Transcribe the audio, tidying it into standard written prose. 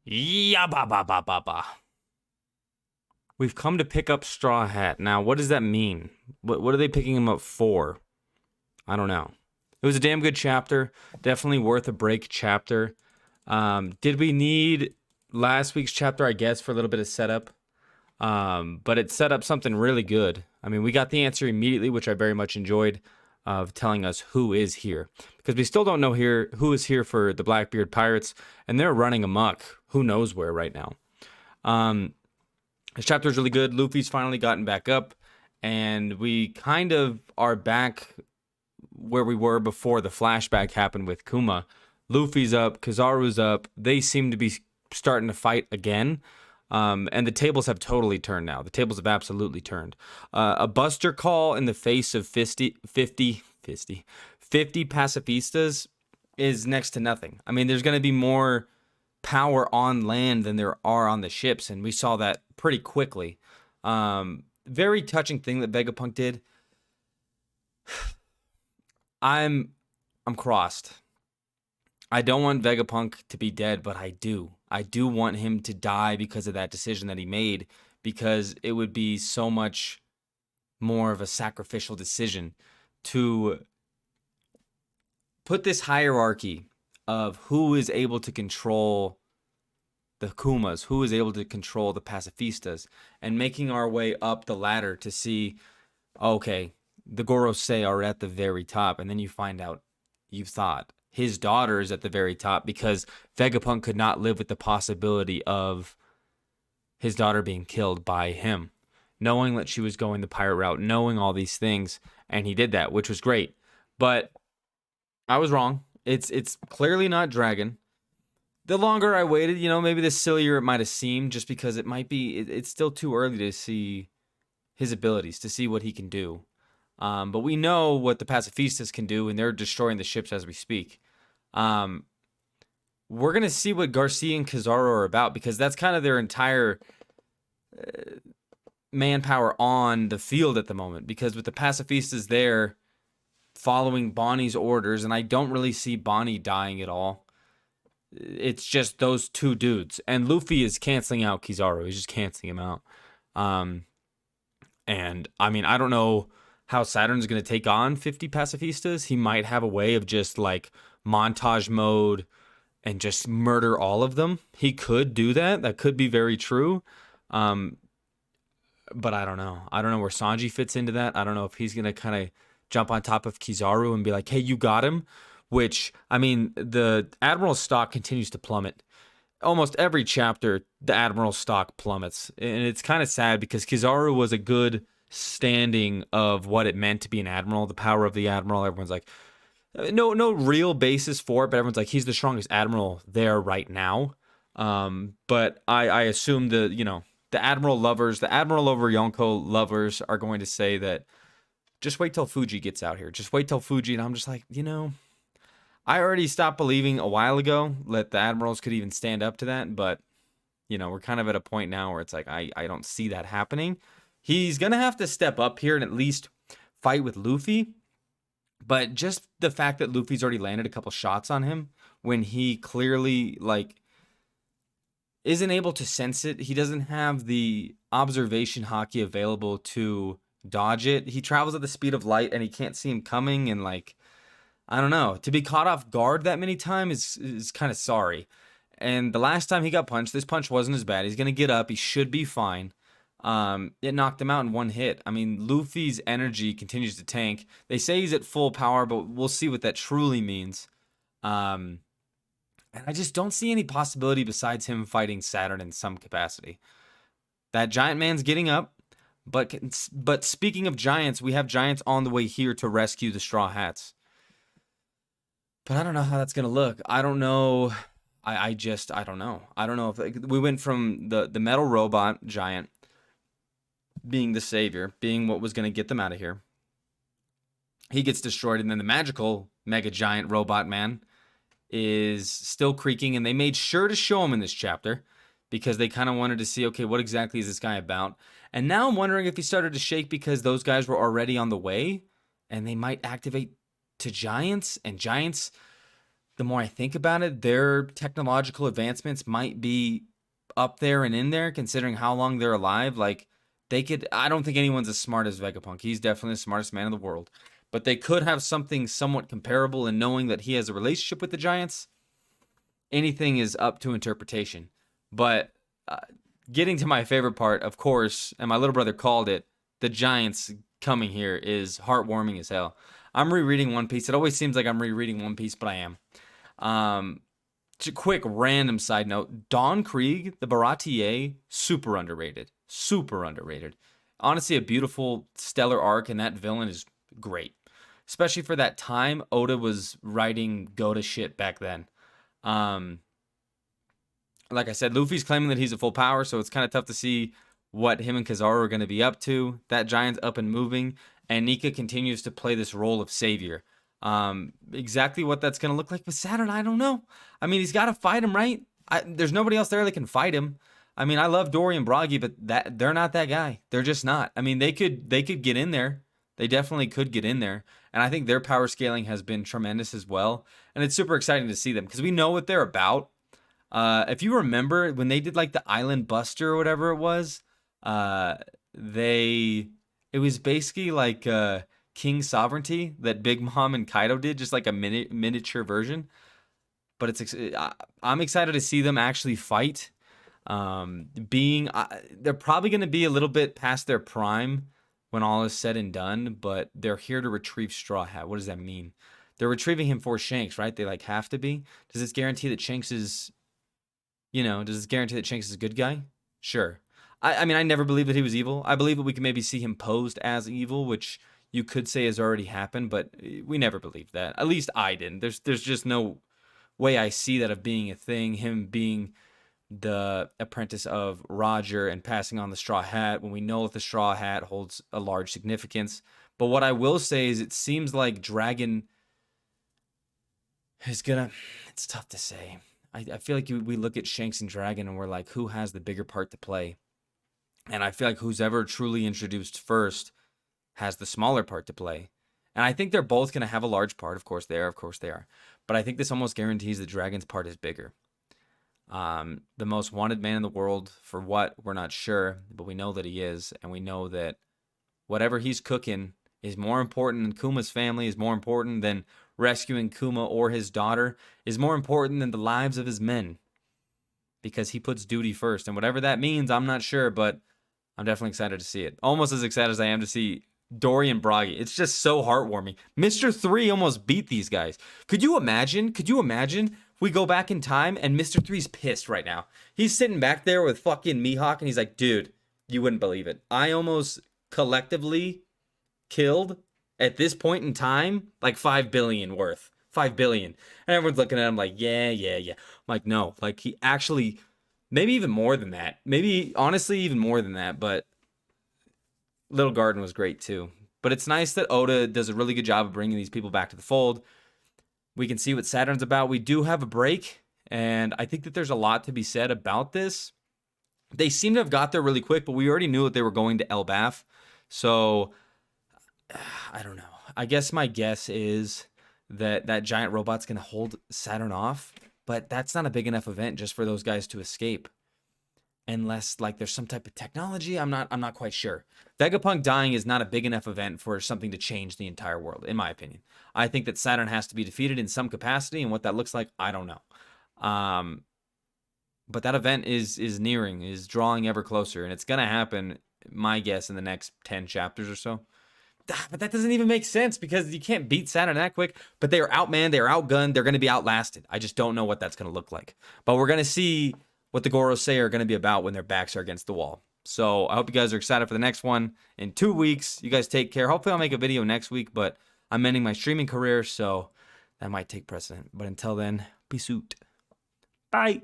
Yeah, ba ba ba ba ba. We've come to pick up Straw Hat. Now, what does that mean? What are they picking him up for? I don't know. It was a damn good chapter. Definitely worth a break chapter. Did we need last week's chapter, I guess, for a little bit of setup? But it set up something really good. I mean, we got the answer immediately, which I very much enjoyed, of telling us who is here. Because we still don't know here who is here for the Blackbeard Pirates, and they're running amok. Who knows where right now. This chapter is really good. Luffy's finally gotten back up, and we kind of are back where we were before the flashback happened with Kuma. Luffy's up, Kizaru's up. They seem to be starting to fight again. And the tables have totally turned now. The tables have absolutely turned. A buster call in the face of 50 pacifistas is next to nothing. I mean, there's going to be more power on land than there are on the ships, and we saw that pretty quickly. Very touching thing that Vegapunk did. I'm crossed. I don't want Vegapunk to be dead, but I do. I do want him to die because of that decision that he made, because it would be so much more of a sacrificial decision to put this hierarchy of who is able to control the Kumas, who is able to control the pacifistas, and making our way up the ladder to see, okay, the Gorosei are at the very top, and then you find out you thought his daughter is at the very top because Vegapunk could not live with the possibility of his daughter being killed by him, knowing that she was going the pirate route, knowing all these things, and he did that, which was great. But I was wrong. It's clearly not Dragon. The longer I waited, maybe the sillier it might have seemed, just because it might be, it's still too early to see his abilities, to see what he can do. But we know what the pacifistas can do, and they're destroying the ships as we speak. We're going to see what Garcia and Kizaru are about, because that's kind of their entire manpower on the field at the moment. Because with the pacifistas there following Bonnie's orders, and I don't really see Bonnie dying at all. It's just those two dudes. And Luffy is canceling out Kizaru. He's just canceling him out. And, I mean, I don't know how Saturn's going to take on 50 pacifistas. He might have a way of just, like, montage mode and just murder all of them. He could do that. That could be very true. But I don't know. I don't know where Sanji fits into that. I don't know if he's going to kind of jump on top of Kizaru and be like, hey, you got him? Which, I mean, the Admiral's stock continues to plummet. Almost every chapter, the Admiral's stock plummets. And it's kind of sad because Kizaru was a good standing of what it meant to be an Admiral, the power of the Admiral. Everyone's like, no real basis for it, but everyone's like, he's the strongest Admiral there right now. But I assume the Admiral lovers, the Admiral over Yonko lovers are going to say that just wait till Fuji gets out here. Just wait till Fuji. And I'm just like, I already stopped believing a while ago that the Admirals could even stand up to that. But, we're kind of at a point now where it's like, I don't see that happening. He's going to have to step up here and at least fight with Luffy. But just the fact that Luffy's already landed a couple shots on him when he clearly, isn't able to sense it. He doesn't have the observation haki available to dodge it. He travels at the speed of light and he can't see him coming. And, I don't know. To be caught off guard that many times is kind of sorry. And the last time he got punched, this punch wasn't as bad. He's going to get up. He should be fine. It knocked him out in one hit. I mean, Luffy's energy continues to tank. They say he's at full power, but we'll see what that truly means. And I just don't see any possibility besides him fighting Saturn in some capacity. That giant man's getting up. But speaking of giants, we have giants on the way here to rescue the Straw Hats. But I don't know how that's going to look. I don't know. I don't know. I don't know if we went from the metal robot giant being the savior, being what was going to get them out of here. He gets destroyed, and then the magical mega giant robot man is still creaking, and they made sure to show him in this chapter because they kind of wanted to see, okay, what exactly is this guy about? And now I'm wondering if he started to shake because those guys were already on the way, and they might activate to giants, and giants the more I think about it, their technological advancements might be up there and in there, considering how long they're alive. Like, they could, I don't think anyone's as smart as Vegapunk. He's definitely the smartest man in the world. But they could have something somewhat comparable, in knowing that he has a relationship with the Giants. Anything is up to interpretation. But uh, getting to my favorite part, of course, and my little brother called it, the Giants coming here is heartwarming as hell. I'm rereading One Piece. It always seems like I'm rereading One Piece, but I am. Just a quick random side note: Don Krieg, the Baratier, super underrated. Super underrated. Honestly, a beautiful, stellar arc, and that villain is great. Especially for that time, Oda was writing Goda shit back then. Um, like I said, Luffy's claiming that he's at full power, so it's kind of tough to see what him and Kizaru are going to be up to. That giant's up and moving, and Nika continues to play this role of savior. Exactly what that's going to look like with Saturn, I don't know. I mean, he's got to fight him, right? There's nobody else there that can fight him. I mean, I love Dorry and Broggy, but they're not that guy. They're just not. I mean, they could get in there. They definitely could get in there. And I think their power scaling has been tremendous as well. And it's super exciting to see them because we know what they're about. If you remember when they did like the Island Buster or whatever it was, it was basically like King Sovereignty that Big Mom and Kaido did, just like a miniature version. But I'm excited to see them actually fight. They're probably going to be a little bit past their prime when all is said and done, but they're here to retrieve Straw Hat. What does that mean? They're retrieving him for Shanks, right? They like have to be. Does this guarantee that Shanks is, does this guarantee that Shanks is a good guy? Sure. I mean, I never believed that he was evil. I believe that we can maybe see him posed as evil, which you could say has already happened, but we never believed that. At least I didn't. There's just no way I see that of being a thing. Him being the apprentice of Roger and passing on the Straw Hat when we know that the Straw Hat holds a large significance. But what I will say is it seems like Dragon is gonna, it's tough to say. I feel like we look at Shanks and Dragon and we're like, who has the bigger part to play? And I feel like who's ever truly introduced first has the smaller part to play. And I think they're both going to have a large part. Of course they are. But I think this almost guarantees that Dragon's part is bigger. The most wanted man in the world, for what, we're not sure, but we know that he is, and we know that whatever he's cooking is more important than Kuma's family, is more important than rescuing Kuma or his daughter, is more important than the lives of his men, because he puts duty first. And whatever that means, I'm not sure, but I'm definitely excited to see it. Almost as excited as I am to see Dorry and Broggy. It's just so heartwarming. Mr. 3 almost beat these guys. Could you imagine if we go back in time and Mr. 3's pissed right now? He's sitting back there with fucking Mihawk and he's like, dude, you wouldn't believe it. I almost collectively killed, at this point in time, like 5 billion worth. 5 billion. And everyone's looking at him like, yeah. I'm like, no. Like, he actually, maybe even more than that. Maybe, honestly, even more than that. But Little Garden was great too. But it's nice that Oda does a really good job of bringing these people back to the fold. We can see what Saturn's about. We do have a break, and I think that there's a lot to be said about this. They seem to have got there really quick, but we already knew that they were going to Elbaf. So, I don't know. I guess my guess is that giant robot's going to hold Saturn off, but that's not a big enough event just for those guys to escape. Unless like there's some type of technology, I'm not quite sure. Vegapunk dying is not a big enough event for something to change the entire world, in my opinion. I think that Saturn has to be defeated in some capacity, and what that looks like, I don't know. But that event is drawing ever closer, and it's gonna happen, my guess, in the next 10 chapters or so. But that doesn't even make sense because you can't beat Saturn that quick. But they are outmanned, they are outgunned, they're gonna be outlasted. I just don't know what that's gonna look like. But we're gonna see what the Gorosei are going to be about when their backs are against the wall. So I hope you guys are excited for the next one in 2 weeks. You guys take care. Hopefully I'll make a video next week, but I'm ending my streaming career, so that might take precedent. But until then, peace out. Bye.